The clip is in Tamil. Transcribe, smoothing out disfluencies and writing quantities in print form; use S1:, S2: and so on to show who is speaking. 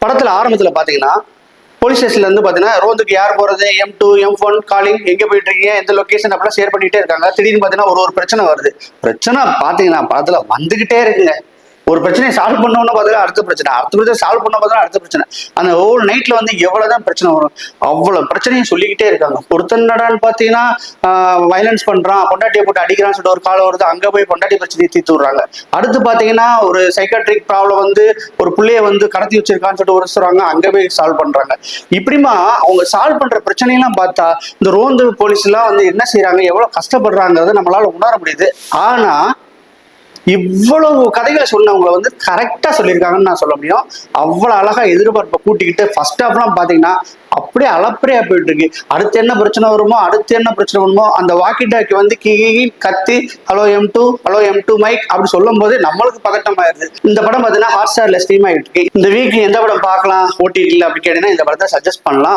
S1: படத்துல ஆரம்பத்துல பாத்தீங்கன்னா போலீஸ் ஸ்டேஷன்ல இருந்து பாத்தீங்கன்னா ரோந்துக்கு யார் போறது, M2 M1 காலிங், எங்க போயிட்டு இருக்கீங்க, எந்த லொகேஷன் அப்படிலாம் ஷேர் பண்ணிட்டே இருக்காங்க. திடீர்னு பாத்தீங்கன்னா ஒரு பிரச்சனை வருது. பிரச்சனை பாத்தீங்கன்னா படத்துல வந்துகிட்டே இருக்குங்க. ஒரு பிரச்சனையை சால்வ் பண்ணோம்னு பார்த்தா அடுத்த பிரச்சனை சால்வ் பண்ண பார்த்தா அடுத்த பிரச்சனை. அந்த ஹோல் நைட்ல வந்து எவ்வளவுதான் பிரச்சனை வரும், அவ்வளவு பிரச்சனையும் சொல்லிக்கிட்டே இருக்காங்க. ஒருத்தன் நடான்னு பாத்தீங்கன்னா வயலன்ஸ் பண்றான், பொண்டாட்டியை போட்டு அடிக்கிறான்னு சொல்லிட்டு ஒரு காலம் வருது, அங்க போய் பொண்டாட்டி பிரச்சனையை தீர்த்து விடுறாங்க. அடுத்து பாத்தீங்கன்னா ஒரு சைக்காட்ரிக் ப்ராப்ளம் வந்து ஒரு பிள்ளைய வந்து கடத்தி வச்சிருக்கான்னு சொல்லிட்டு ஒரு சொல்றாங்க, அங்க போய் சால்வ் பண்றாங்க. இப்படிமா அவங்க சால்வ் பண்ற பிரச்சனையெல்லாம் பார்த்தா இந்த ரோந்து போலீஸ் எல்லாம் வந்து என்ன செய்யறாங்க, எவ்வளவு கஷ்டப்படுறாங்கிறத நம்மளால உணர முடியுது. ஆனா இவ்வளவு கதைகளை சொன்னவங்களை வந்து கரெக்டா சொல்லியிருக்காங்கன்னு நான் சொல்ல முடியும். அவ்வளவு அழகா எதிர்பார்ப்பை கூட்டிக்கிட்டு ஃபர்ஸ்ட் ஹாஃப்லாம் பாத்தீங்கன்னா அப்படியே அளப்பறையா போயிட்டு இருக்கு. அடுத்து என்ன பிரச்சனை வருமோ, அடுத்து என்ன பிரச்சனை வருமோ, அந்த வாக்கி டாக்கி வந்து கத்தி ஹலோ M2 மைக் அப்படி சொல்லும் போது நம்மளுக்கு பதட்டம் ஆயிருது. இந்த படம் பாத்தீங்கன்னா ஹாட் ஸ்டார்ல ஸ்ட்ரீம் ஆயிட்டு இருக்கு. இந்த வீக் எந்த படம் பார்க்கலாம் ஓடிடில அப்படி கேட்டீங்கன்னா இந்த படத்தை சஜஸ்ட் பண்ணலாம்.